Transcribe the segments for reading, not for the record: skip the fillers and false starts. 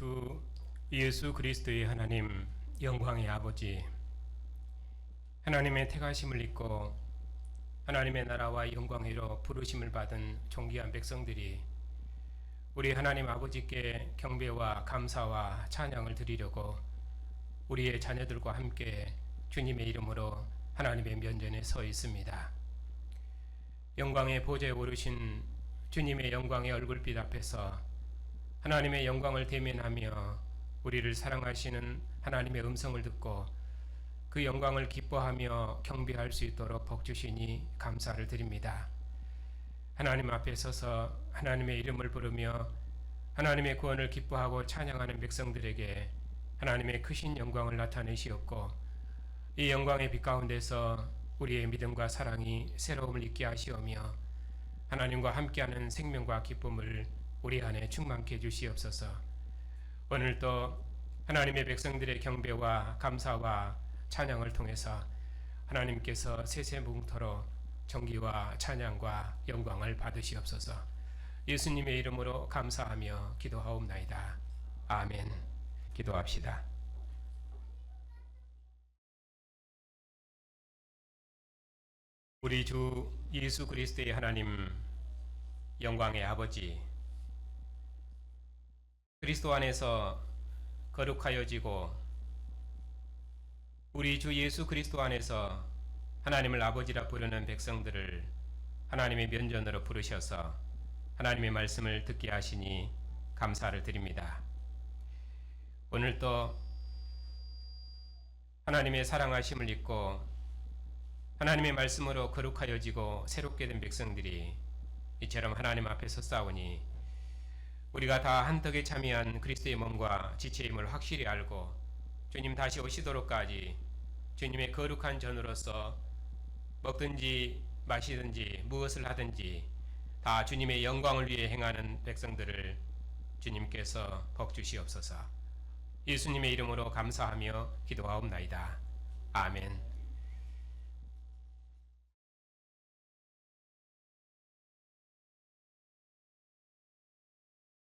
주 예수 그리스도의 하나님, 영광의 아버지, 하나님의 택하심을 입고 하나님의 나라와 영광으로 부르심을 받은 존귀한 백성들이 우리 하나님 아버지께 경배와 감사와 찬양을 드리려고 우리의 자녀들과 함께 주님의 이름으로 하나님의 면전에 서 있습니다. 영광의 보좌에 오르신 주님의 영광의 얼굴빛 앞에서 하나님의 영광을 대면하며 우리를 사랑하시는 하나님의 음성을 듣고 그 영광을 기뻐하며 경배할 수 있도록 복 주시니 감사를 드립니다. 하나님 앞에 서서 하나님의 이름을 부르며 하나님의 구원을 기뻐하고 찬양하는 백성들에게 하나님의 크신 영광을 나타내시었고, 이 영광의 빛 가운데서 우리의 믿음과 사랑이 새로움을 잊게 하시오며 하나님과 함께하는 생명과 기쁨을 우리 안에 충만케 해주시옵소서. 오늘도 하나님의 백성들의 경배와 감사와 찬양을 통해서 하나님께서 세세뭉토로 존귀와 찬양과 영광을 받으시옵소서. 예수님의 이름으로 감사하며 기도하옵나이다. 아멘. 기도합시다. 우리 주 예수 그리스도의 하나님, 영광의 아버지, 그리스도 안에서 거룩하여지고 우리 주 예수 그리스도 안에서 하나님을 아버지라 부르는 백성들을 하나님의 면전으로 부르셔서 하나님의 말씀을 듣게 하시니 감사를 드립니다. 오늘도 하나님의 사랑하심을 입고 하나님의 말씀으로 거룩하여지고 새롭게 된 백성들이 이처럼 하나님 앞에 섰사오니 우리가 다 한턱에 참여한 그리스도의 몸과 지체임을 확실히 알고 주님 다시 오시도록까지 주님의 거룩한 전으로서 먹든지 마시든지 무엇을 하든지 다 주님의 영광을 위해 행하는 백성들을 주님께서 복 주시옵소서. 예수님의 이름으로 감사하며 기도하옵나이다. 아멘.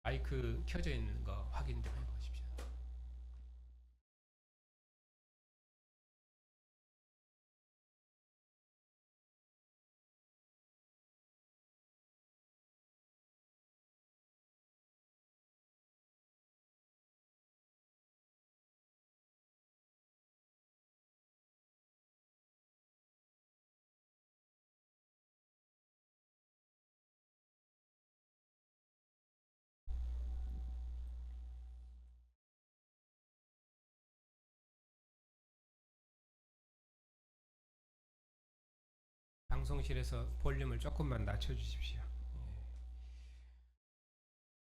마이크 켜져 있는 거 확인 좀 해보십시오. 방송실에서 볼륨을 조금만 낮춰주십시오.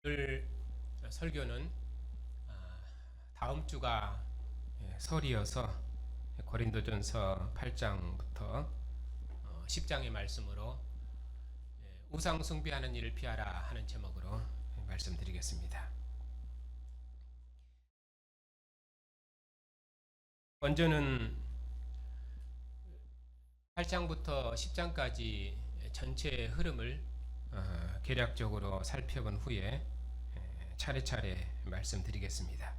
오늘 설교는 다음 주가 설이어서 고린도전서 8장부터 10장의 말씀으로 우상 숭배하는 일을 피하라 하는 제목으로 말씀드리겠습니다. 먼저는 8장부터 10장까지 전체 흐름을 개략적으로 살펴본 후에 차례차례 말씀드리겠습니다.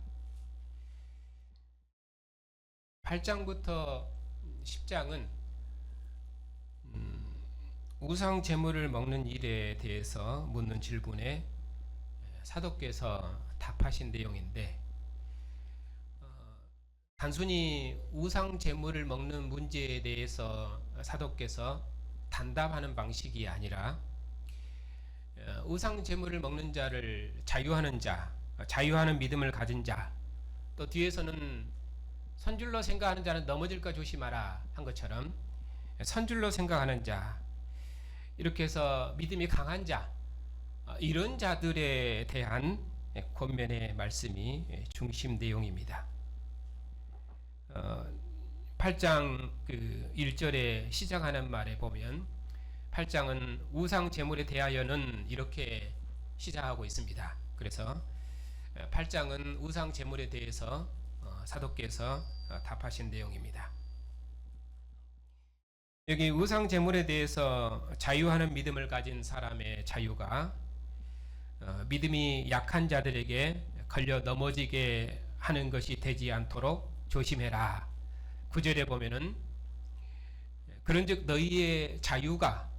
8장부터 10장은 우상 제물을 먹는 일에 대해서 묻는 질문에 사도께서 답하신 내용인데, 단순히 우상 제물을 먹는 문제에 대해서 사도께서 단답하는 방식이 아니라 우상 제물을 먹는 자를 자유하는 자, 자유하는 믿음을 가진 자, 또 뒤에서는 선줄로 생각하는 자는 넘어질까 조심하라 한 것처럼 선줄로 생각하는 자, 이렇게 해서 믿음이 강한 자, 이런 자들에 대한 권면의 말씀이 중심 내용입니다. 8장 1절에 시작하는 말에 보면 8장은 우상 제물에 대하여는 이렇게 시작하고 있습니다. 그래서 8장은 우상 제물에 대해서 사도께서 답하신 내용입니다. 여기 우상 제물에 대해서 자유하는 믿음을 가진 사람의 자유가 믿음이 약한 자들에게 걸려 넘어지게 하는 것이 되지 않도록 조심해라. 9절에 보면은 그런즉 너희의 자유가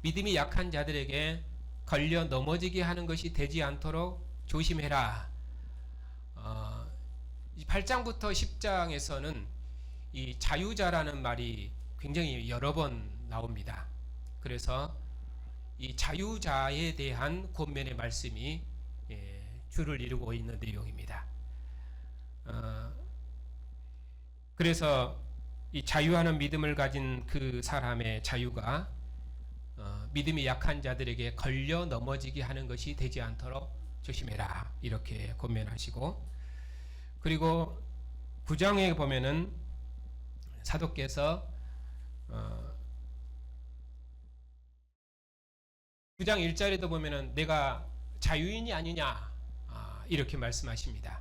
믿음이 약한 자들에게 걸려 넘어지게 하는 것이 되지 않도록 조심해라. 8장부터 10장에서는 이 자유자라는 말이 굉장히 여러 번 나옵니다. 그래서 이 자유자에 대한 권면의 말씀이 주를 이루고 있는 내용입니다. 그래서 이 자유하는 믿음을 가진 그 사람의 자유가 믿음이 약한 자들에게 걸려 넘어지게 하는 것이 되지 않도록 조심해라. 이렇게 권면하시고, 그리고 9장에 보면은 사도께서 9장 1절에도 보면은 내가 자유인이 아니냐 이렇게 말씀하십니다.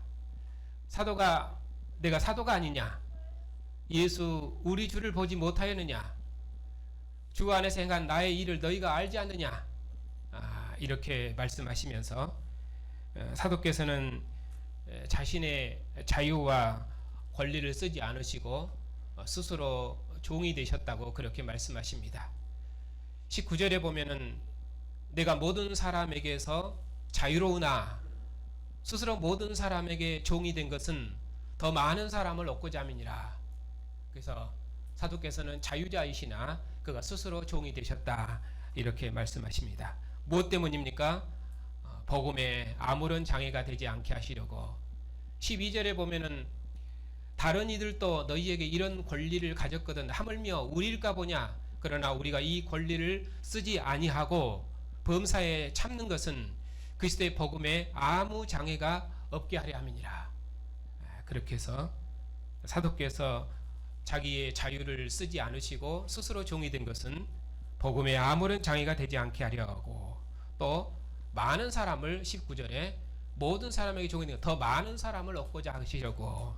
내가 사도가 아니냐? 예수 우리 주를 보지 못하였느냐? 주 안에서 행한 나의 일을 너희가 알지 않느냐? 이렇게 말씀하시면서 사도께서는 자신의 자유와 권리를 쓰지 않으시고 스스로 종이 되셨다고 그렇게 말씀하십니다. 19절에 보면은 내가 모든 사람에게서 자유로우나 스스로 모든 사람에게 종이 된 것은 더 많은 사람을 얻고자 함이니라. 그래서 사도께서는 자유자이시나 그가 스스로 종이 되셨다 이렇게 말씀하십니다. 무엇 때문입니까? 복음에 아무런 장애가 되지 않게 하시려고. 12절에 보면은 다른 이들도 너희에게 이런 권리를 가졌거든 하물며 우리일까 보냐. 그러나 우리가 이 권리를 쓰지 아니하고 범사에 참는 것은 그리스도의 복음에 아무 장애가 없게 하려 함이니라. 그렇게 해서 사도께서 자기의 자유를 쓰지 않으시고 스스로 종이 된 것은 복음에 아무런 장애가 되지 않게 하려고, 또 많은 사람을 19절에 모든 사람에게 종이 된 더 많은 사람을 얻고자 하시려고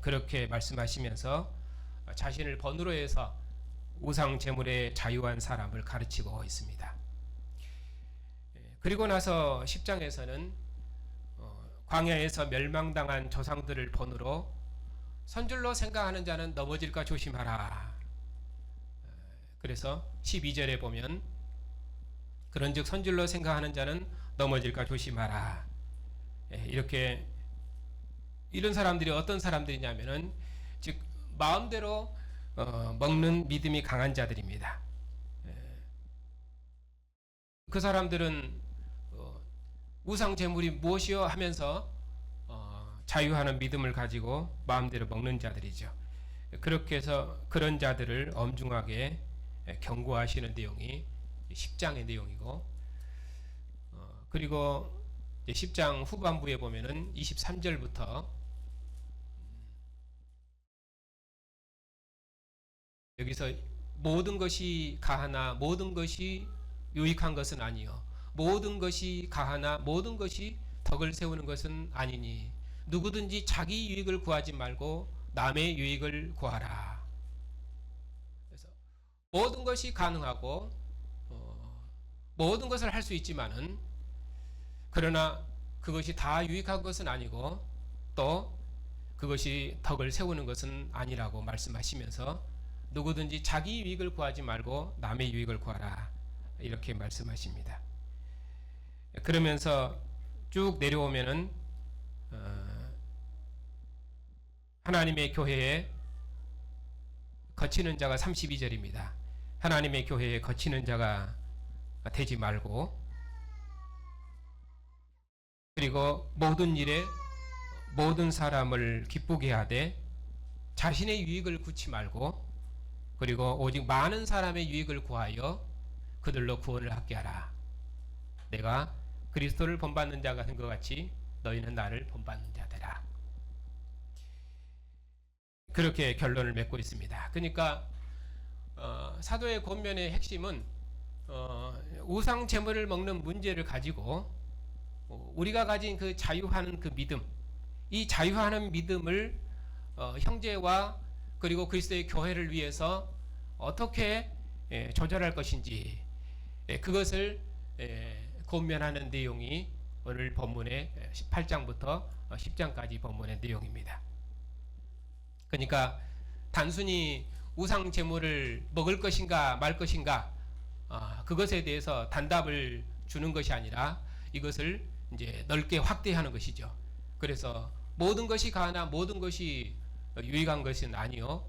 그렇게 말씀하시면서 자신을 번으로 해서 우상 제물에 자유한 사람을 가르치고 있습니다. 그리고 나서 10장에서는 광야에서 멸망당한 조상들을 번으로 선줄로 생각하는 자는 넘어질까 조심하라. 그래서 12절에 보면 그런즉 선줄로 생각하는 자는 넘어질까 조심하라. 이렇게 이런 사람들이 어떤 사람들이냐면은 즉 마음대로 먹는 믿음이 강한 자들입니다. 그 사람들은 우상 제물이 무엇이요 하면서 자유하는 믿음을 가지고 마음대로 먹는 자들이죠. 그렇게 해서 그런 자들을 엄중하게 경고하시는 내용이 10장의 내용이고, 그리고 10장 후반부에 보면은 23절부터 여기서 모든 것이 가하나 모든 것이 유익한 것은 아니요 모든 것이 가하나 모든 것이 덕을 세우는 것은 아니니 누구든지 자기 유익을 구하지 말고 남의 유익을 구하라. 그래서 모든 것이 가능하고 모든 것을 할 수 있지만은 그러나 그것이 다 유익한 것은 아니고 또 그것이 덕을 세우는 것은 아니라고 말씀하시면서 누구든지 자기 유익을 구하지 말고 남의 유익을 구하라 이렇게 말씀하십니다. 그러면서 쭉 내려오면은 하나님의 교회에 거치는 자가 32절입니다. 하나님의 교회에 거치는 자가 되지 말고, 그리고 모든 일에 모든 사람을 기쁘게 하되 자신의 유익을 구치 말고, 그리고 오직 많은 사람의 유익을 구하여 그들로 구원을 얻게 하라. 내가 그리스도를 본받는 자가 된 것 같이 너희는 나를 본받는 자 되라. 그렇게 결론을 맺고 있습니다. 그러니까 사도의 권면의 핵심은 우상 제물을 먹는 문제를 가지고 우리가 가진 그 자유하는 그 믿음, 이 자유하는 믿음을 형제와 그리고 그리스도의 교회를 위해서 어떻게 조절할 것인지 그것을 권면하는 내용이 오늘 본문의 8장부터 10장까지 본문의 내용입니다. 그러니까 단순히 우상 제물을 먹을 것인가 말 것인가 그것에 대해서 단답을 주는 것이 아니라 이것을 이제 넓게 확대하는 것이죠. 그래서 모든 것이 가하나 모든 것이 유익한 것은 아니요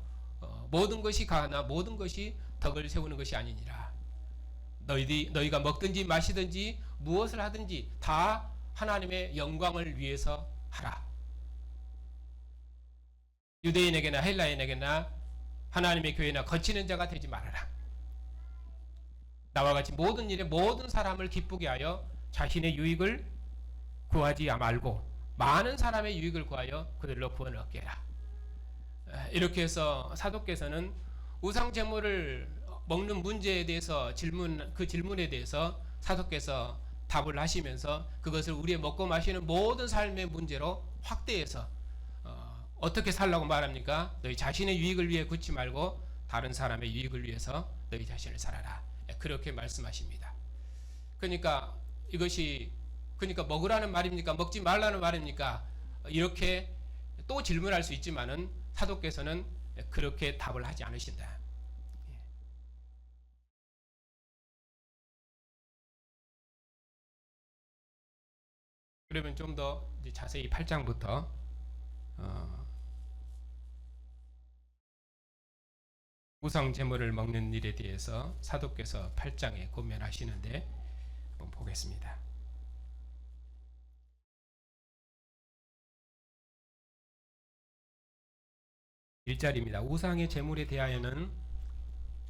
모든 것이 가하나 모든 것이 덕을 세우는 것이 아니니라. 너희가 먹든지 마시든지 무엇을 하든지 다 하나님의 영광을 위해서 하라. 유대인에게나 헬라인에게나 하나님의 교회나 거치는 자가 되지 말아라. 나와 같이 모든 일에 모든 사람을 기쁘게 하여 자신의 유익을 구하지 말고 많은 사람의 유익을 구하여 그들로 구원을 얻게 해라. 이렇게 해서 사도께서는 우상 제물을 먹는 문제에 대해서 그 질문에 대해서 사도께서 답을 하시면서 그것을 우리의 먹고 마시는 모든 삶의 문제로 확대해서 어떻게 살라고 말합니까? 너희 자신의 유익을 위해 굳지 말고 다른 사람의 유익을 위해서 너희 자신을 살아라. 그렇게 말씀하십니다. 그러니까 이것이 먹으라는 말입니까? 먹지 말라는 말입니까? 이렇게 또 질문할 수 있지만은 사도께서는 그렇게 답을 하지 않으신다. 그러면 좀 더 자세히 8장부터 우상 제물을 먹는 일에 대해서 사도께서 8장에 고면하시는데 한번 보겠습니다. 1절입니다. 우상의 제물에 대하여는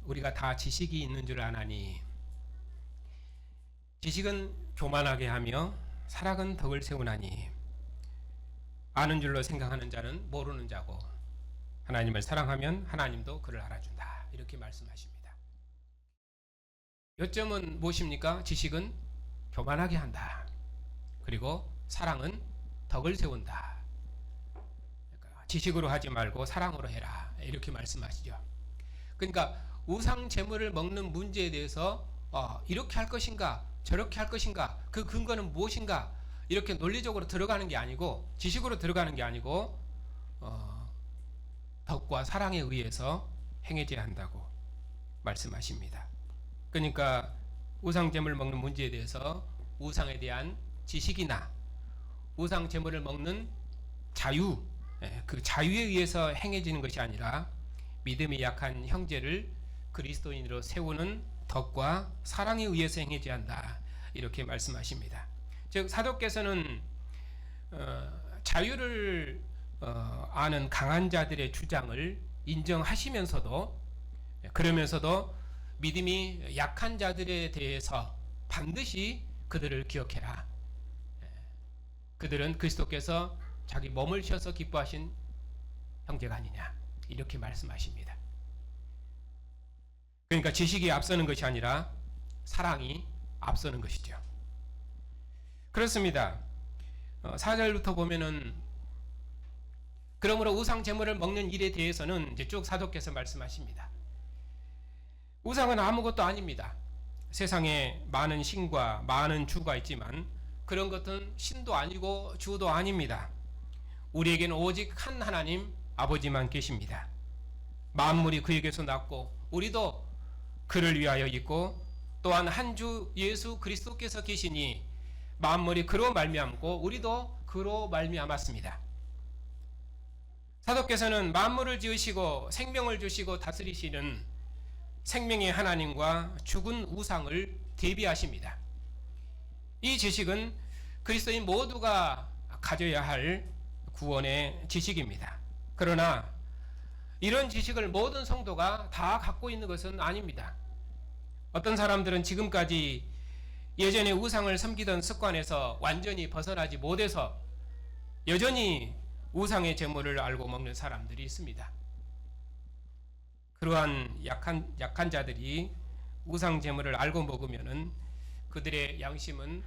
우리가 다 지식이 있는 줄 아나니 지식은 교만하게 하며 사랑은 덕을 세우나니 아는 줄로 생각하는 자는 모르는 자고 하나님을 사랑하면 하나님도 그를 알아준다. 이렇게 말씀하십니다. 요점은 무엇입니까? 지식은 교만하게 한다. 그리고 사랑은 덕을 세운다. 그러니까 지식으로 하지 말고 사랑으로 해라. 이렇게 말씀하시죠. 그러니까 우상 제물을 먹는 문제에 대해서 이렇게 할 것인가 저렇게 할 것인가 그 근거는 무엇인가 이렇게 논리적으로 들어가는 게 아니고 지식으로 들어가는 게 아니고 덕과 사랑에 의해서 행해져야 한다고 말씀하십니다. 그러니까 우상 제물을 먹는 문제에 대해서 우상에 대한 지식이나 우상 제물을 먹는 자유, 그 자유에 의해서 행해지는 것이 아니라 믿음이 약한 형제를 그리스도인으로 세우는 덕과 사랑에 의해서 행해져야 한다. 이렇게 말씀하십니다. 즉 사도께서는 자유를 아는 강한 자들의 주장을 인정하시면서도 그러면서도 믿음이 약한 자들에 대해서 반드시 그들을 기억해라. 그들은 그리스도께서 자기 몸을 쉬어서 기뻐하신 형제가 아니냐 이렇게 말씀하십니다. 그러니까 지식이 앞서는 것이 아니라 사랑이 앞서는 것이죠. 그렇습니다. 4절부터 보면은 그러므로 우상 제물을 먹는 일에 대해서는 이제 쭉 사도께서 말씀하십니다. 우상은 아무것도 아닙니다. 세상에 많은 신과 많은 주가 있지만 그런 것은 신도 아니고 주도 아닙니다. 우리에게는 오직 한 하나님 아버지만 계십니다. 만물이 그에게서 났고 우리도 그를 위하여 있고 또한 한 주 예수 그리스도께서 계시니 만물이 그로 말미암고 우리도 그로 말미암았습니다. 사도께서는 만물을 지으시고 생명을 주시고 다스리시는 생명의 하나님과 죽은 우상을 대비하십니다. 이 지식은 그리스도인 모두가 가져야 할 구원의 지식입니다. 그러나 이런 지식을 모든 성도가 다 갖고 있는 것은 아닙니다. 어떤 사람들은 지금까지 예전에 우상을 섬기던 습관에서 완전히 벗어나지 못해서 여전히 우상의 제물을 알고 먹는 사람들이 있습니다. 그러한 약한 자들이 우상 제물을 알고 먹으면은 그들의 양심은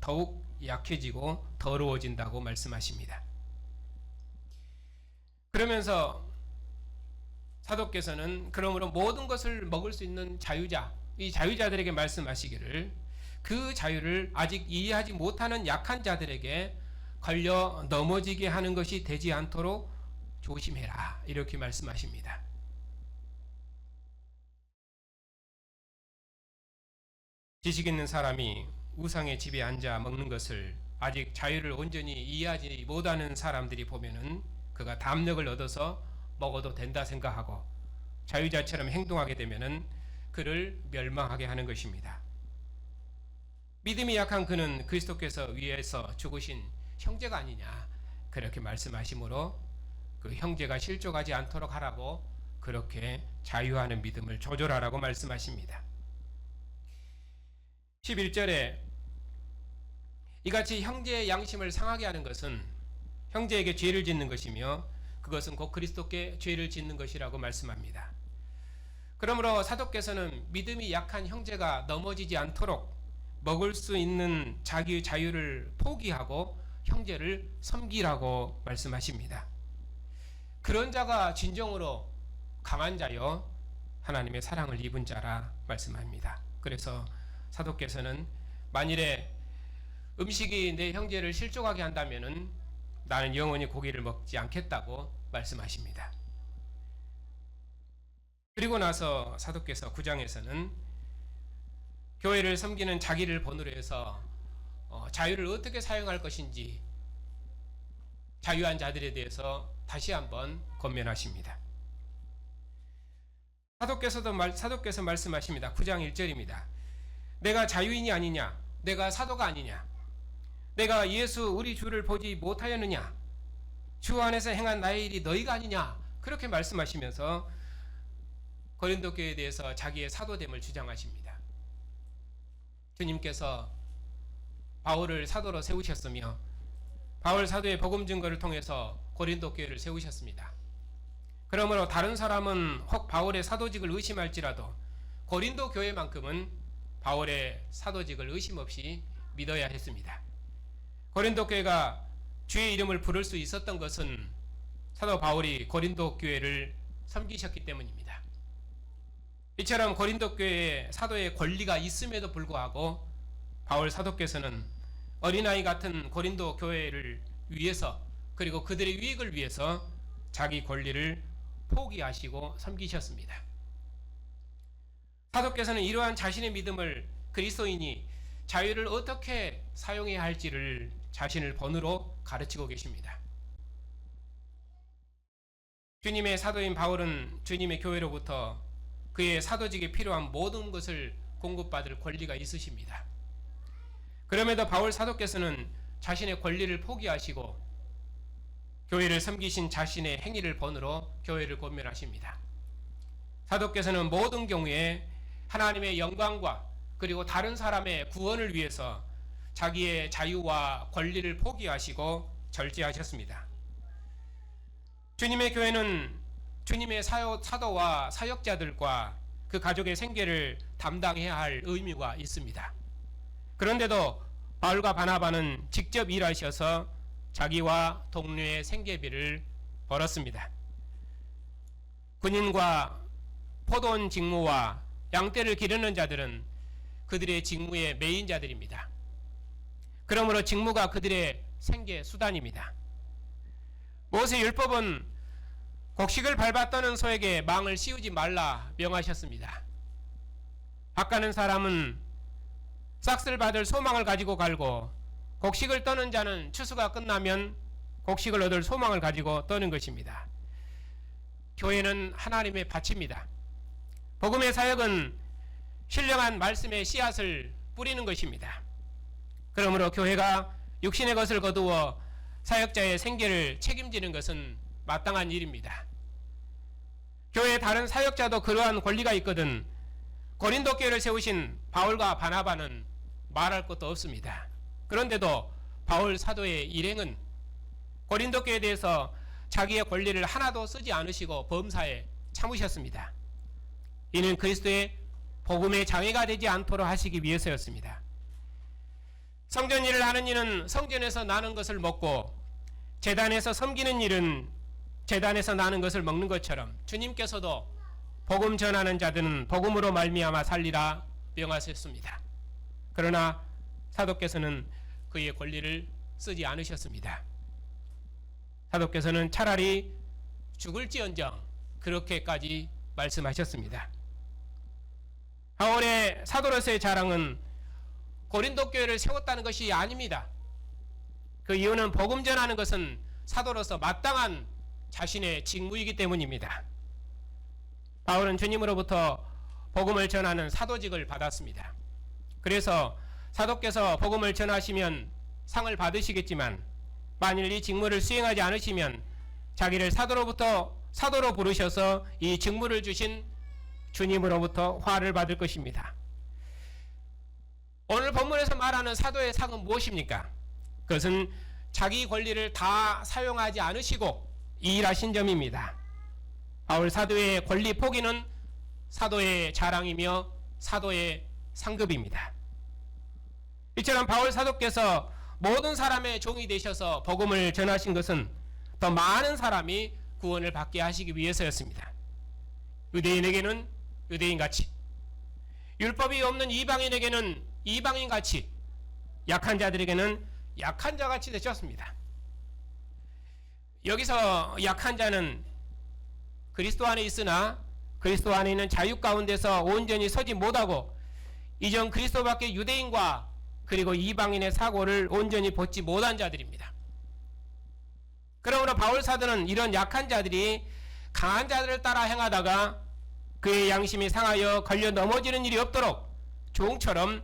더욱 약해지고 더러워진다고 말씀하십니다. 그러면서 사도께서는 그러므로 모든 것을 먹을 수 있는 자유자, 이 자유자들에게 말씀하시기를 그 자유를 아직 이해하지 못하는 약한 자들에게 걸려 넘어지게 하는 것이 되지 않도록 조심해라. 이렇게 말씀하십니다. 지식 있는 사람이 우상의 집에 앉아 먹는 것을 아직 자유를 온전히 이해하지 못하는 사람들이 보면은 그가 담력을 얻어서 먹어도 된다 생각하고 자유자처럼 행동하게 되면은 그를 멸망하게 하는 것입니다. 믿음이 약한 그는 그리스도께서 위에서 죽으신 형제가 아니냐 그렇게 말씀하시므로 그 형제가 실족하지 않도록 하라고 그렇게 자유하는 믿음을 조절하라고 말씀하십니다. 11절에 이같이 형제의 양심을 상하게 하는 것은 형제에게 죄를 짓는 것이며 그것은 곧 그리스도께 죄를 짓는 것이라고 말씀합니다. 그러므로 사도께서는 믿음이 약한 형제가 넘어지지 않도록 먹을 수 있는 자기의 자유를 포기하고 형제를 섬기라고 말씀하십니다. 그런 자가 진정으로 강한 자요 하나님의 사랑을 입은 자라 말씀합니다. 그래서 사도께서는 만일에 음식이 내 형제를 실족하게 한다면은 나는 영원히 고기를 먹지 않겠다고 말씀하십니다. 그리고 나서 사도께서 9장에서는 교회를 섬기는 자기를 본으로 해서 자유를 어떻게 사용할 것인지 자유한 자들에 대해서 다시 한번 권면하십니다. 사도께서 말씀하십니다. 9장 1절입니다. 내가 자유인이 아니냐? 내가 사도가 아니냐? 내가 예수 우리 주를 보지 못하였느냐? 주 안에서 행한 나의 일이 너희가 아니냐? 그렇게 말씀하시면서 고린도 교회에 대해서 자기의 사도됨을 주장하십니다. 주님께서 바울을 사도로 세우셨으며 바울 사도의 복음 증거를 통해서 고린도 교회를 세우셨습니다. 그러므로 다른 사람은 혹 바울의 사도직을 의심할지라도 고린도 교회만큼은 바울의 사도직을 의심 없이 믿어야 했습니다. 고린도 교회가 주의 이름을 부를 수 있었던 것은 사도 바울이 고린도 교회를 섬기셨기 때문입니다. 이처럼 고린도 교회에 사도의 권리가 있음에도 불구하고 바울 사도께서는 어린아이 같은 고린도 교회를 위해서 그리고 그들의 유익을 위해서 자기 권리를 포기하시고 섬기셨습니다. 사도께서는 이러한 자신의 믿음을 그리스도인이 자유를 어떻게 사용해야 할지를 자신을 본으로 가르치고 계십니다. 주님의 사도인 바울은 주님의 교회로부터 그의 사도직에 필요한 모든 것을 공급받을 권리가 있으십니다. 그럼에도 바울 사도께서는 자신의 권리를 포기하시고 교회를 섬기신 자신의 행위를 본으로 교회를 권면하십니다. 사도께서는 모든 경우에 하나님의 영광과 그리고 다른 사람의 구원을 위해서 자기의 자유와 권리를 포기하시고 절제하셨습니다. 주님의 교회는 주님의 사도와 사역자들과 그 가족의 생계를 담당해야 할 의무가 있습니다. 그런데도 바울과 바나바는 직접 일하셔서 자기와 동료의 생계비를 벌었습니다. 군인과 포도원 직무와 양떼를 기르는 자들은 그들의 직무의 메인 자들입니다. 그러므로 직무가 그들의 생계 수단입니다. 모세 율법은 곡식을 밟아 떠는 소에게 망을 씌우지 말라 명하셨습니다. 밭가는 사람은 싹쓸 받을 소망을 가지고 갈고 곡식을 떠는 자는 추수가 끝나면 곡식을 얻을 소망을 가지고 떠는 것입니다. 교회는 하나님의 밭입니다. 복음의 사역은 신령한 말씀의 씨앗을 뿌리는 것입니다. 그러므로 교회가 육신의 것을 거두어 사역자의 생계를 책임지는 것은 마땅한 일입니다. 교회의 다른 사역자도 그러한 권리가 있거든 고린도 교회를 세우신 바울과 바나바는 말할 것도 없습니다. 그런데도 바울 사도의 일행은 고린도 교회에 대해서 자기의 권리를 하나도 쓰지 않으시고 범사에 참으셨습니다. 이는 그리스도의 복음의 장애가 되지 않도록 하시기 위해서였습니다. 성전 일을 하는 이는 성전에서 나는 것을 먹고 제단에서 섬기는 일은 제단에서 나는 것을 먹는 것처럼 주님께서도 복음 전하는 자들은 복음으로 말미암아 살리라 명하셨습니다. 그러나 사도께서는 그의 권리를 쓰지 않으셨습니다. 사도께서는 차라리 죽을지언정 그렇게까지 말씀하셨습니다. 바울의 사도로서의 자랑은 고린도 교회를 세웠다는 것이 아닙니다. 그 이유는 복음 전하는 것은 사도로서 마땅한 자신의 직무이기 때문입니다. 바울은 주님으로부터 복음을 전하는 사도직을 받았습니다. 그래서 사도께서 복음을 전하시면 상을 받으시겠지만 만일 이 직무를 수행하지 않으시면 자기를 사도로 부르셔서 이 직무를 주신 주님으로부터 화를 받을 것입니다. 오늘 본문에서 말하는 사도의 상은 무엇입니까? 그것은 자기 권리를 다 사용하지 않으시고 일하신 점입니다. 바울 사도의 권리 포기는 사도의 자랑이며 사도의 상급입니다. 이처럼 바울 사도께서 모든 사람의 종이 되셔서 복음을 전하신 것은 더 많은 사람이 구원을 받게 하시기 위해서였습니다. 유대인에게는 유대인같이, 율법이 없는 이방인에게는 이방인같이, 약한 자들에게는 약한 자같이 되셨습니다. 여기서 약한 자는 그리스도 안에 있으나 그리스도 안에 있는 자유 가운데서 온전히 서지 못하고 이전 그리스도밖에 유대인과 그리고 이방인의 사고를 온전히 벗지 못한 자들입니다. 그러므로 바울 사도는 이런 약한 자들이 강한 자들을 따라 행하다가 그의 양심이 상하여 걸려 넘어지는 일이 없도록 종처럼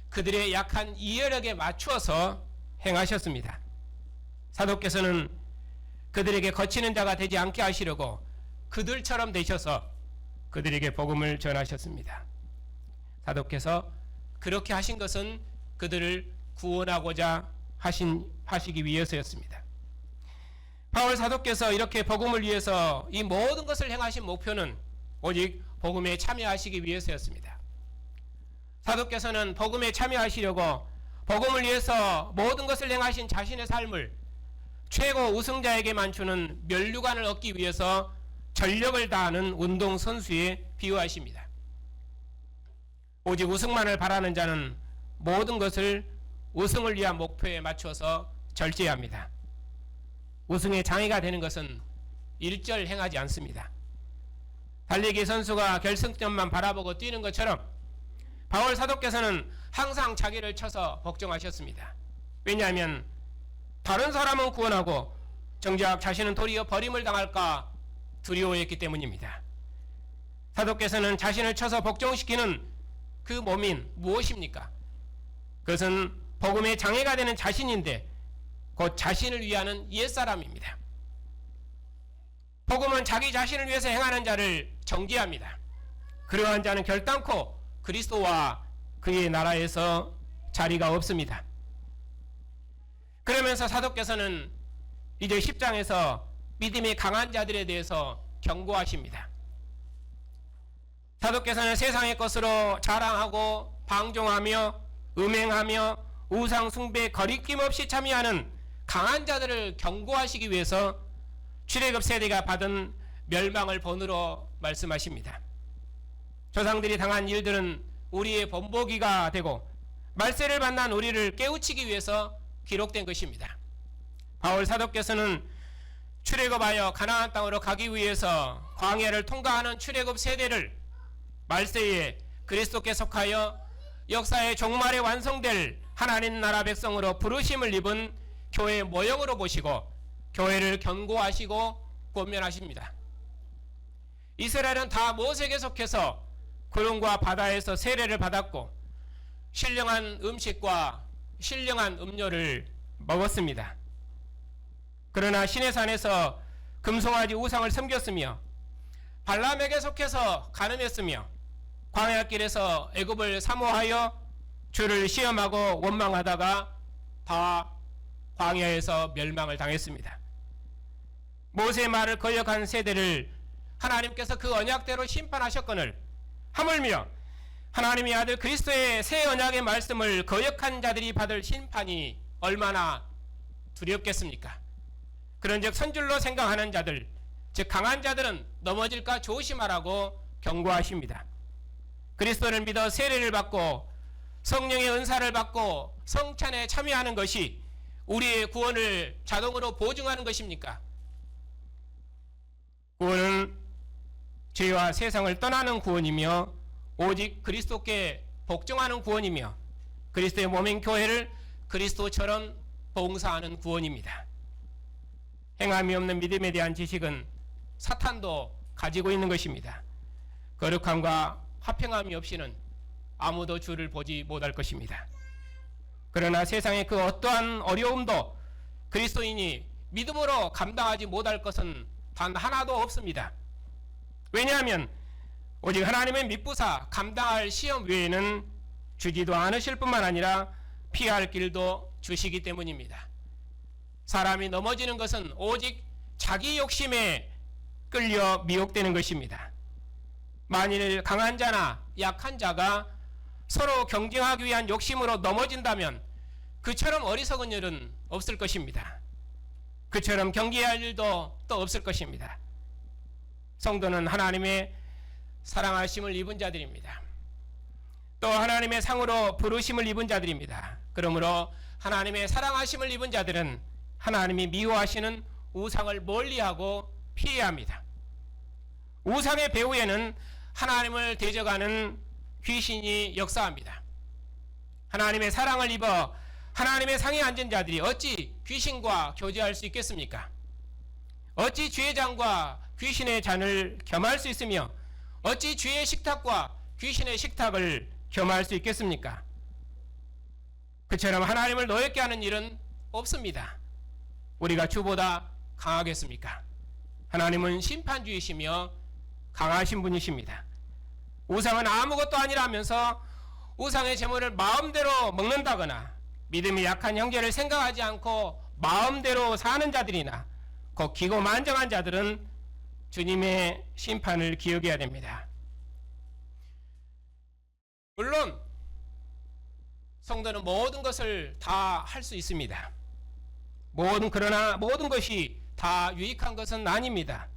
그들의 약한 이해력에 맞추어서 행하셨습니다. 사도께서는 그들에게 거치는 자가 되지 않게 하시려고 그들처럼 되셔서 그들에게 복음을 전하셨습니다. 사도께서 그렇게 하신 것은 그들을 구원하고자 하시기 위해서였습니다. 바울 사도께서 이렇게 복음을 위해서 이 모든 것을 행하신 목표는 오직 복음에 참여하시기 위해서였습니다. 사도께서는 복음에 참여하시려고 복음을 위해서 모든 것을 행하신 자신의 삶을 최고 우승자에게만 주는 면류관을 얻기 위해서 전력을 다하는 운동선수에 비유하십니다. 오직 우승만을 바라는 자는 모든 것을 우승을 위한 목표에 맞춰서 절제합니다. 우승의 장애가 되는 것은 일절 행하지 않습니다. 달리기 선수가 결승점만 바라보고 뛰는 것처럼 바울 사도께서는 항상 자기를 쳐서 복종하셨습니다. 왜냐하면 다른 사람은 구원하고 정작 자신은 도리어 버림을 당할까 두려워했기 때문입니다. 사도께서는 자신을 쳐서 복종시키는 그 몸인 무엇입니까? 그것은 복음의 장애가 되는 자신인데 곧 자신을 위하는 옛사람입니다. 복음은 자기 자신을 위해서 행하는 자를 정죄합니다. 그러한 자는 결단코 그리스도와 그의 나라에서 자리가 없습니다. 그러면서 사도께서는 이제 10장에서 믿음이 강한 자들에 대해서 경고하십니다. 사도께서는 세상의 것으로 자랑하고 방종하며 음행하며 우상 숭배에 거리낌 없이 참여하는 강한 자들을 경고하시기 위해서 출애굽 세대가 받은 멸망을 본으로 말씀하십니다. 조상들이 당한 일들은 우리의 본보기가 되고 말세를 만난 우리를 깨우치기 위해서 기록된 것입니다. 바울 사도께서는 출애굽하여 가나안 땅으로 가기 위해서 광야를 통과하는 출애굽 세대를 말세에 그리스도께 속하여 역사의 종말에 완성될 하나님 나라 백성으로 부르심을 입은 교회의 모형으로 보시고 교회를 견고하시고 권면하십니다. 이스라엘은 다 모세에게 속해서 구름과 바다에서 세례를 받았고 신령한 음식과 신령한 음료를 먹었습니다. 그러나 시내산에서 금송아지 우상을 섬겼으며 발람에게 속해서 간음했으며 광야길에서 애굽을 사모하여 주를 시험하고 원망하다가 다 광야에서 멸망을 당했습니다. 모세의 말을 거역한 세대를 하나님께서 그 언약대로 심판하셨거늘 하물며 하나님의 아들 그리스도의 새 언약의 말씀을 거역한 자들이 받을 심판이 얼마나 두렵겠습니까? 그런즉 선줄로 생각하는 자들, 즉 강한 자들은 넘어질까 조심하라고 경고하십니다. 그리스도를 믿어 세례를 받고 성령의 은사를 받고 성찬에 참여하는 것이 우리의 구원을 자동으로 보증하는 것입니까? 구원은 죄와 세상을 떠나는 구원이며 오직 그리스도께 복종하는 구원이며 그리스도의 몸인 교회를 그리스도처럼 봉사하는 구원입니다. 행함이 없는 믿음에 대한 지식은 사탄도 가지고 있는 것입니다. 거룩함과 화평함이 없이는 아무도 주를 보지 못할 것입니다. 그러나 세상의 그 어떠한 어려움도 그리스도인이 믿음으로 감당하지 못할 것은 단 하나도 없습니다. 왜냐하면 오직 하나님의 믿부사 감당할 시험 외에는 주지도 않으실 뿐만 아니라 피할 길도 주시기 때문입니다. 사람이 넘어지는 것은 오직 자기 욕심에 끌려 미혹되는 것입니다. 만일 강한 자나 약한 자가 서로 경쟁하기 위한 욕심으로 넘어진다면 그처럼 어리석은 일은 없을 것입니다. 그처럼 경계할 일도 또 없을 것입니다. 성도는 하나님의 사랑하심을 입은 자들입니다. 또 하나님의 상으로 부르심을 입은 자들입니다. 그러므로 하나님의 사랑하심을 입은 자들은 하나님이 미워하시는 우상을 멀리하고 피해야 합니다. 우상의 배후에는 하나님을 대적하는 귀신이 역사합니다. 하나님의 사랑을 입어 하나님의 상에 앉은 자들이 어찌 귀신과 교제할 수 있겠습니까? 어찌 주의 잔과 귀신의 잔을 겸할 수 있으며 어찌 주의 식탁과 귀신의 식탁을 겸할 수 있겠습니까? 그처럼 하나님을 노엽게 하는 일은 없습니다. 우리가 주보다 강하겠습니까? 하나님은 심판주이시며 강하신 분이십니다. 우상은 아무것도 아니라면서 우상의 제물을 마음대로 먹는다거나 믿음이 약한 형제를 생각하지 않고 마음대로 사는 자들이나 곧 기고만장한 자들은 주님의 심판을 기억해야 됩니다. 물론 성도는 모든 것을 다 할 수 있습니다. 그러나 모든 것이 다 유익한 것은 아닙니다.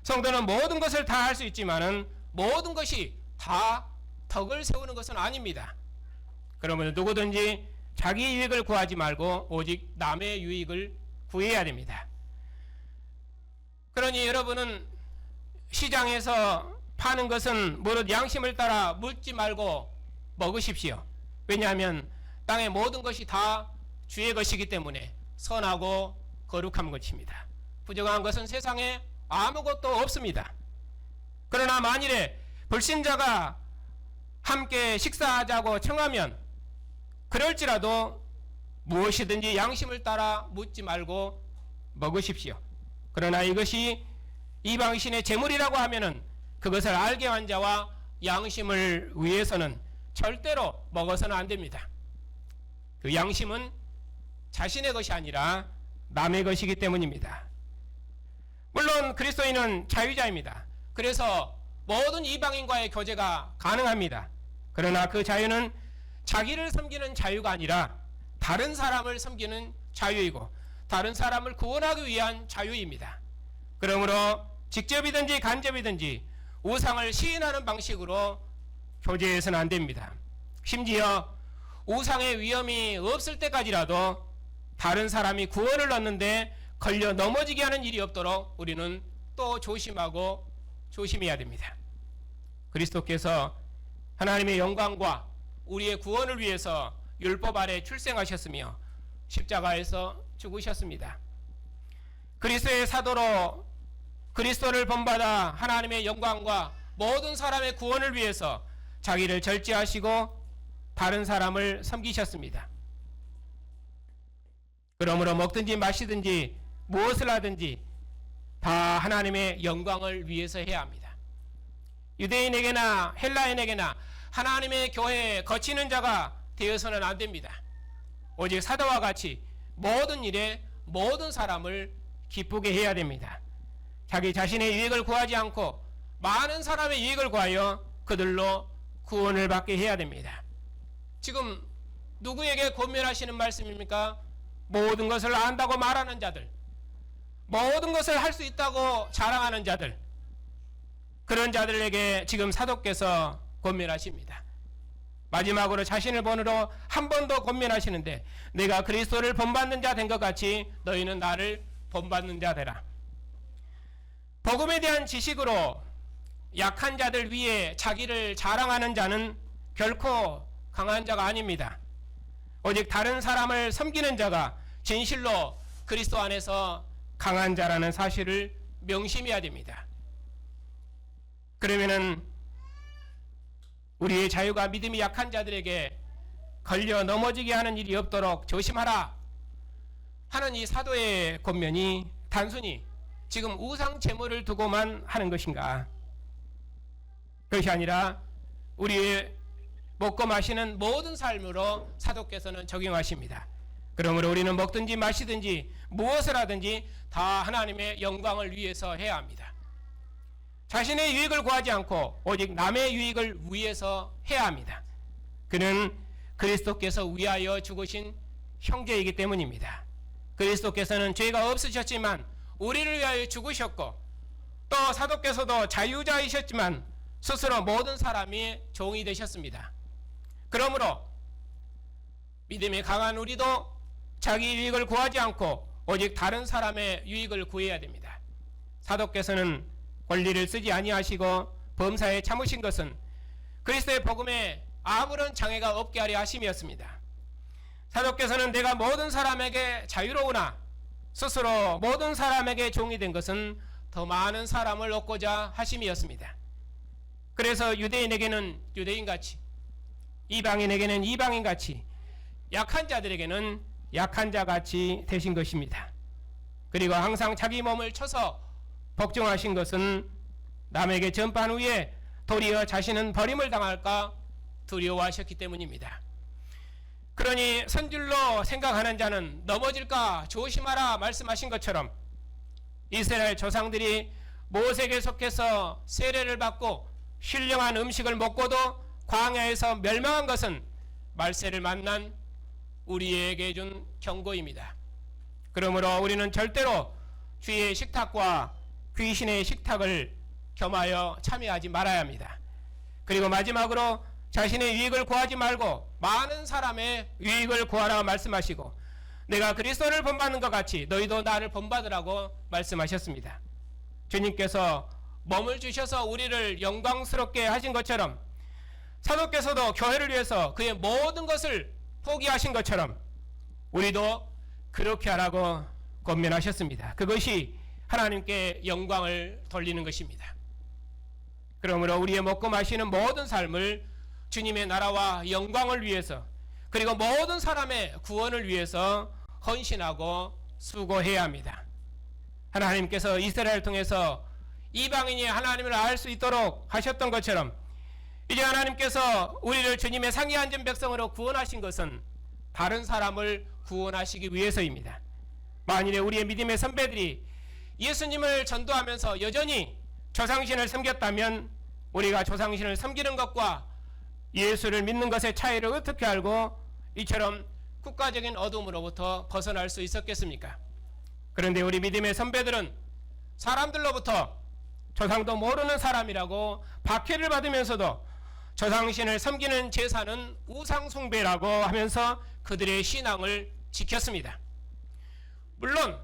성도는 모든 것을 다 할 수 있지만은 모든 것이 다 덕을 세우는 것은 아닙니다. 그러면 누구든지 자기 유익을 구하지 말고 오직 남의 유익을 구해야 됩니다. 그러니 여러분은 시장에서 파는 것은 무릇 양심을 따라 묻지 말고 먹으십시오. 왜냐하면 땅의 모든 것이 다 주의 것이기 때문에 선하고 거룩한 것입니다. 부정한 것은 세상에 아무것도 없습니다. 그러나 만일에 불신자가 함께 식사하자고 청하면 그럴지라도 무엇이든지 양심을 따라 묻지 말고 먹으십시오. 그러나 이것이 이방신의 제물이라고 하면은 그것을 알게 한 자와 양심을 위해서는 절대로 먹어서는 안 됩니다. 그 양심은 자신의 것이 아니라 남의 것이기 때문입니다. 물론 그리스도인은 자유자입니다. 그래서 모든 이방인과의 교제가 가능합니다. 그러나 그 자유는 자기를 섬기는 자유가 아니라 다른 사람을 섬기는 자유이고 다른 사람을 구원하기 위한 자유입니다. 그러므로 직접이든지 간접이든지 우상을 시인하는 방식으로 교제해서는 안 됩니다. 심지어 우상의 위험이 없을 때까지라도 다른 사람이 구원을 얻는데 걸려 넘어지게 하는 일이 없도록 우리는 또 조심하고 조심해야 됩니다. 그리스도께서 하나님의 영광과 우리의 구원을 위해서 율법 아래 출생하셨으며 십자가에서 죽으셨습니다. 그리스도의 사도로 그리스도를 본받아 하나님의 영광과 모든 사람의 구원을 위해서 자기를 절제하시고 다른 사람을 섬기셨습니다. 그러므로 먹든지 마시든지 무엇을 하든지 다 하나님의 영광을 위해서 해야 합니다. 유대인에게나 헬라인에게나 하나님의 교회에 거치는 자가 되어서는 안 됩니다. 오직 사도와 같이 모든 일에 모든 사람을 기쁘게 해야 됩니다. 자기 자신의 유익을 구하지 않고 많은 사람의 유익을 구하여 그들로 구원을 받게 해야 됩니다. 지금 누구에게 권면하시는 말씀입니까? 모든 것을 안다고 말하는 자들, 모든 것을 할 수 있다고 자랑하는 자들, 그런 자들에게 지금 사도께서 권면하십니다. 마지막으로 자신을 본으로 한 번 더 권면하시는데 내가 그리스도를 본받는 자 된 것 같이 너희는 나를 본받는 자 되라. 복음에 대한 지식으로 약한 자들 위에 자기를 자랑하는 자는 결코 강한 자가 아닙니다. 오직 다른 사람을 섬기는 자가 진실로 그리스도 안에서 강한 자라는 사실을 명심해야 됩니다. 그러면은 우리의 자유가 믿음이 약한 자들에게 걸려 넘어지게 하는 일이 없도록 조심하라 하는 이 사도의 권면이 단순히 지금 우상 제물을 두고만 하는 것인가? 그것이 아니라 우리의 먹고 마시는 모든 삶으로 사도께서는 적용하십니다. 그러므로 우리는 먹든지 마시든지 무엇을 하든지 다 하나님의 영광을 위해서 해야 합니다. 자신의 유익을 구하지 않고 오직 남의 유익을 위해서 해야 합니다. 그는 그리스도께서 위하여 죽으신 형제이기 때문입니다. 그리스도께서는 죄가 없으셨지만 우리를 위하여 죽으셨고 또 사도께서도 자유자이셨지만 스스로 모든 사람이 종이 되셨습니다. 그러므로 믿음이 강한 우리도 자기 유익을 구하지 않고 오직 다른 사람의 유익을 구해야 됩니다. 사도께서는 권리를 쓰지 아니하시고 범사에 참으신 것은 그리스도의 복음에 아무런 장애가 없게 하려 하심이었습니다. 사도께서는 내가 모든 사람에게 자유로우나 스스로 모든 사람에게 종이 된 것은 더 많은 사람을 얻고자 하심이었습니다. 그래서 유대인에게는 유대인같이 이방인에게는 이방인같이 약한 자들에게는 약한 자같이 되신 것입니다. 그리고 항상 자기 몸을 쳐서 복종하신 것은 남에게 전파한 후에 도리어 자신은 버림을 당할까 두려워하셨기 때문입니다. 그러니 선줄로 생각하는 자는 넘어질까 조심하라 말씀하신 것처럼 이스라엘 조상들이 모세에게 속해서 세례를 받고 신령한 음식을 먹고도 광야에서 멸망한 것은 말세를 만난 우리에게 준 경고입니다. 그러므로 우리는 절대로 주의 식탁과 귀신의 식탁을 겸하여 참여하지 말아야 합니다. 그리고 마지막으로 자신의 유익을 구하지 말고 많은 사람의 유익을 구하라 말씀하시고 내가 그리스도를 본받는 것 같이 너희도 나를 본받으라고 말씀하셨습니다. 주님께서 몸을 주셔서 우리를 영광스럽게 하신 것처럼 사도께서도 교회를 위해서 그의 모든 것을 포기하신 것처럼 우리도 그렇게 하라고 권면하셨습니다. 그것이 하나님께 영광을 돌리는 것입니다. 그러므로 우리의 먹고 마시는 모든 삶을 주님의 나라와 영광을 위해서 그리고 모든 사람의 구원을 위해서 헌신하고 수고해야 합니다. 하나님께서 이스라엘을 통해서 이방인이 하나님을 알 수 있도록 하셨던 것처럼 이제 하나님께서 우리를 주님의 상에 앉은 백성으로 구원하신 것은 다른 사람을 구원하시기 위해서입니다. 만일에 우리의 믿음의 선배들이 예수님을 전도하면서 여전히 조상신을 섬겼다면 우리가 조상신을 섬기는 것과 예수를 믿는 것의 차이를 어떻게 알고 이처럼 국가적인 어둠으로부터 벗어날 수 있었겠습니까? 그런데 우리 믿음의 선배들은 사람들로부터 조상도 모르는 사람이라고 박해를 받으면서도 조상신을 섬기는 제사는 우상숭배라고 하면서 그들의 신앙을 지켰습니다. 물론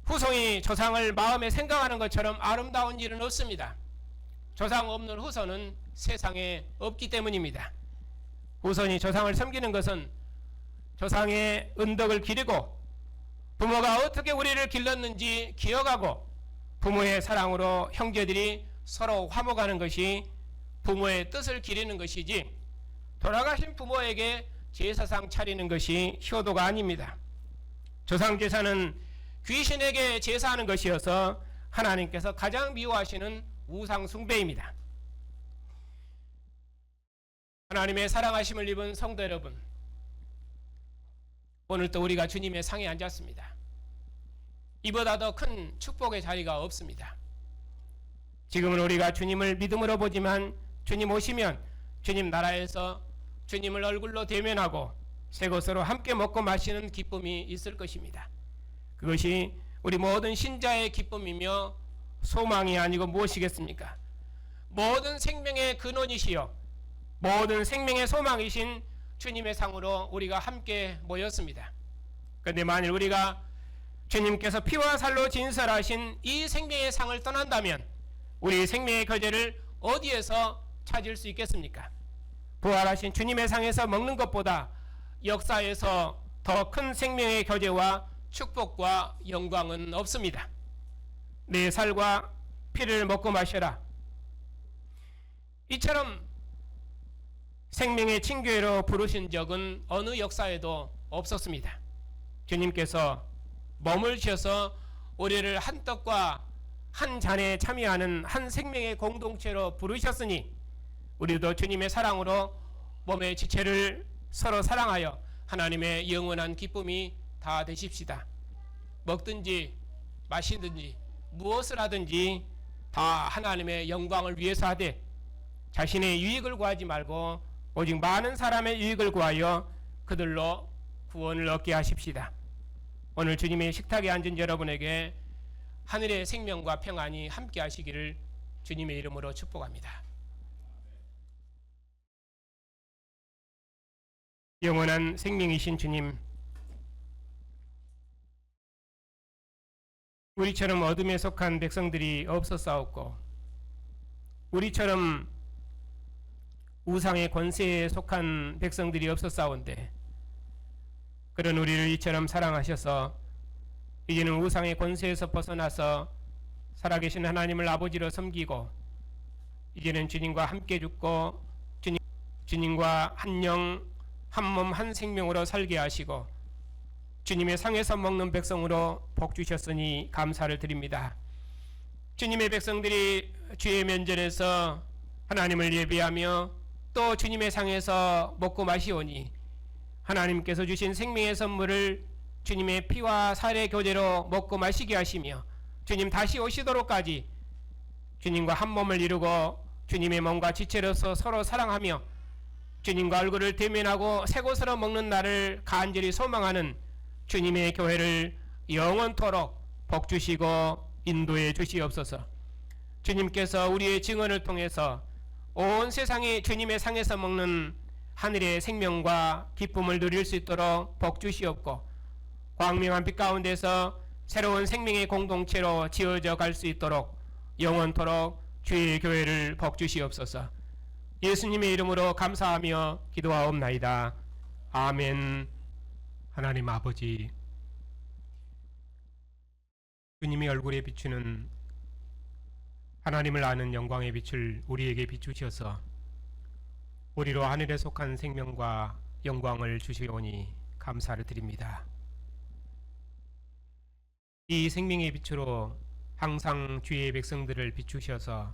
후손이 조상을 마음에 생각하는 것처럼 아름다운 일은 없습니다. 조상 없는 후손은 세상에 없기 때문입니다. 후손이 조상을 섬기는 것은 조상의 은덕을 기리고 부모가 어떻게 우리를 길렀는지 기억하고 부모의 사랑으로 형제들이 서로 화목하는 것이 부모의 뜻을 기리는 것이지 돌아가신 부모에게 제사상 차리는 것이 효도가 아닙니다. 조상제사는 귀신에게 제사하는 것이어서 하나님께서 가장 미워하시는 우상숭배입니다. 하나님의 사랑하심을 입은 성도 여러분, 오늘도 우리가 주님의 상에 앉았습니다. 이보다 더 큰 축복의 자리가 없습니다. 지금은 우리가 주님을 믿음으로 보지만 주님 오시면 주님 나라에서 주님을 얼굴로 대면하고 새 것으로 함께 먹고 마시는 기쁨이 있을 것입니다. 그것이 우리 모든 신자의 기쁨이며 소망이 아니고 무엇이겠습니까? 모든 생명의 근원이시여 모든 생명의 소망이신 주님의 상으로 우리가 함께 모였습니다. 그런데 만일 우리가 주님께서 피와 살로 진설하신 이 생명의 상을 떠난다면 우리 생명의 교제를 어디에서 찾을 수 있겠습니까? 부활하신 주님의 상에서 먹는 것보다 역사에서 더 큰 생명의 교제와 축복과 영광은 없습니다. 내 살과 피를 먹고 마셔라. 이처럼 생명의 친교회로 부르신 적은 어느 역사에도 없었습니다. 주님께서 몸을 지어서 우리를 한 떡과 한 잔에 참여하는 한 생명의 공동체로 부르셨으니 우리도 주님의 사랑으로 몸의 지체를 서로 사랑하여 하나님의 영원한 기쁨이 다 되십시다. 먹든지 마시든지 무엇을 하든지 다 하나님의 영광을 위해서 하되 자신의 유익을 구하지 말고 오직 많은 사람의 유익을 구하여 그들로 구원을 얻게 하십시다. 오늘 주님의 식탁에 앉은 여러분에게 하늘의 생명과 평안이 함께 하시기를 주님의 이름으로 축복합니다. 영원한 생명이신 주님, 우리처럼 어둠에 속한 백성들이 없었사옵고 우리처럼 우상의 권세에 속한 백성들이 없었사온데 그런 우리를 이처럼 사랑하셔서 이제는 우상의 권세에서 벗어나서 살아계신 하나님을 아버지로 섬기고 이제는 주님과 함께 죽고 주님과 한 영, 한 몸, 한 생명으로 살게 하시고 주님의 상에서 먹는 백성으로 복 주셨으니 감사를 드립니다. 주님의 백성들이 주의 면전에서 하나님을 예배하며 또 주님의 상에서 먹고 마시오니 하나님께서 주신 생명의 선물을 주님의 피와 살의 교제로 먹고 마시게 하시며 주님 다시 오시도록까지 주님과 한 몸을 이루고 주님의 몸과 지체로서 서로 사랑하며 주님과 얼굴을 대면하고 새 곳으로 먹는 날을 간절히 소망하는 주님의 교회를 영원토록 복주시고 인도해 주시옵소서. 주님께서 우리의 증언을 통해서 온 세상이 주님의 상에서 먹는 하늘의 생명과 기쁨을 누릴 수 있도록 복주시옵고 광명한 빛 가운데서 새로운 생명의 공동체로 지어져 갈 수 있도록 영원토록 주의 교회를 복주시옵소서. 예수님의 이름으로 감사하며 기도하옵나이다. 아멘. 하나님 아버지, 주님의 얼굴에 비추는 하나님을 아는 영광의 빛을 우리에게 비추셔서 우리로 하늘에 속한 생명과 영광을 주시오니 감사를 드립니다. 이 생명의 빛으로 항상 주의 백성들을 비추셔서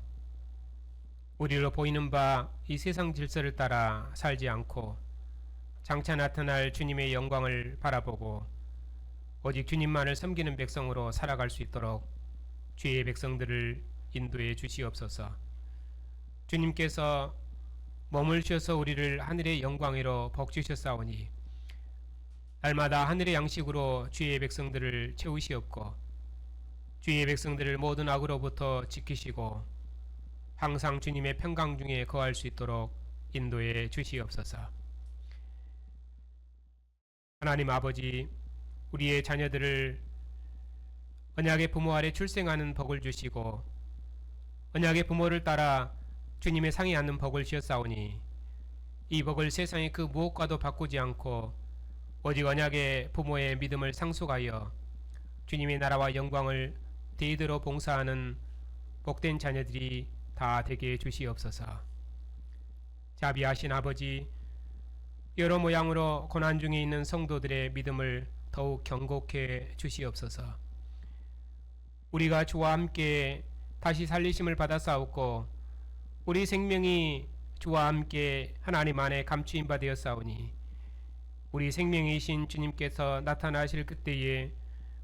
우리로 보이는 바 이 세상 질서를 따라 살지 않고 장차 나타날 주님의 영광을 바라보고 오직 주님만을 섬기는 백성으로 살아갈 수 있도록 주의 백성들을 인도해 주시옵소서. 주님께서 몸을 주셔서 우리를 하늘의 영광으로 복주셨사오니 날마다 하늘의 양식으로 주의 백성들을 채우시옵고 주의 백성들을 모든 악으로부터 지키시고 항상 주님의 평강 중에 거할 수 있도록 인도해 주시옵소서. 하나님 아버지, 우리의 자녀들을 언약의 부모 아래 출생하는 복을 주시고 언약의 부모를 따라 주님의 상에 앉는 복을 주셨사오니 이 복을 세상의 그 무엇과도 바꾸지 않고 오직 언약의 부모의 믿음을 상속하여 주님의 나라와 영광을 대대로 봉사하는 복된 자녀들이 다 되게 해주시옵소서. 자비하신 아버지, 여러 모양으로 고난 중에 있는 성도들의 믿음을 더욱 견고케 주시옵소서. 우리가 주와 함께 다시 살리심을 받았사옵고 우리 생명이 주와 함께 하나님 안에 감추임 바 되었사오니 우리 생명이신 주님께서 나타나실 그때에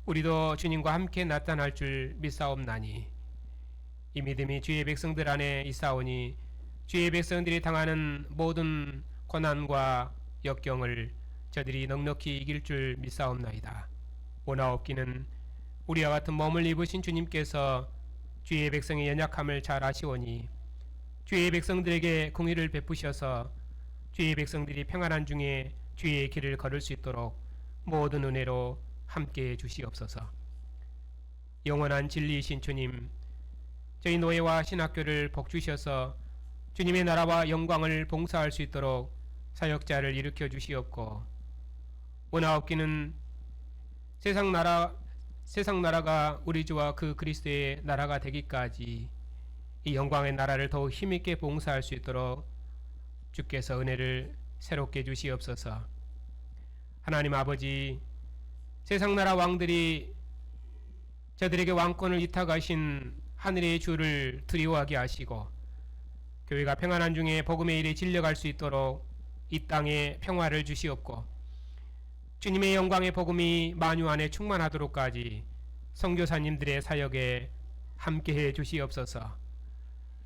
우리도 주님과 함께 나타날 줄 믿사옵나니 이 믿음이 주의 백성들 안에 있사오니 주의 백성들이 당하는 모든 고난과 역경을 저들이 넉넉히 이길 줄 믿사옵나이다. 원하옵기는 우리와 같은 몸을 입으신 주님께서 주의 백성의 연약함을 잘 아시오니 주의 백성들에게 공의를 베푸셔서 주의 백성들이 평안한 중에 주의 길을 걸을 수 있도록 모든 은혜로 함께해 주시옵소서. 영원한 진리이신 주님, 저희 노예와 신학교를 복주셔서 주님의 나라와 영광을 봉사할 수 있도록 사역자를 일으켜 주시옵고, 원하옵기는 세상 나라가 우리 주와 그 그리스도의 나라가 되기까지 이 영광의 나라를 더욱 힘있게 봉사할 수 있도록 주께서 은혜를 새롭게 주시옵소서. 하나님 아버지, 세상 나라 왕들이 저들에게 왕권을 위탁하신 하늘의 주를 두려워하게 하시고, 교회가 평안한 중에 복음의 일에 진력할 수 있도록 이 땅에 평화를 주시옵고, 주님의 영광의 복음이 만유 안에 충만하도록까지 선교사님들의 사역에 함께해 주시옵소서.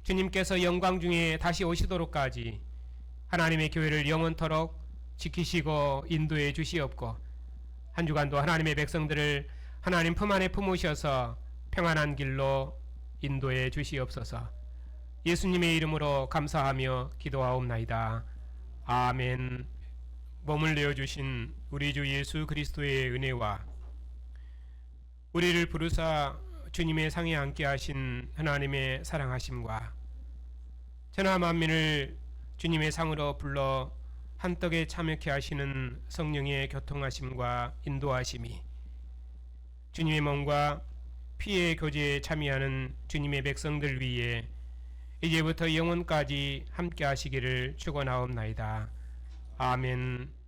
주님께서 영광 중에 다시 오시도록까지 하나님의 교회를 영원토록 지키시고 인도해 주시옵고, 한 주간도 하나님의 백성들을 하나님 품 안에 품으셔서 평안한 길로 인도해 주시옵소서. 예수님의 이름으로 감사하며 기도하옵나이다. 아멘. 몸을 내어주신 우리 주 예수 그리스도의 은혜와 우리를 부르사 주님의 상에 앉게 하신 하나님의 사랑하심과 천하 만민을 주님의 상으로 불러 한떡에 참여케 하시는 성령의 교통하심과 인도하심이 주님의 몸과 피의 교제에 참여하는 주님의 백성들 위에 이제부터 영원까지 함께 하시기를 축원하옵나이다. 아멘.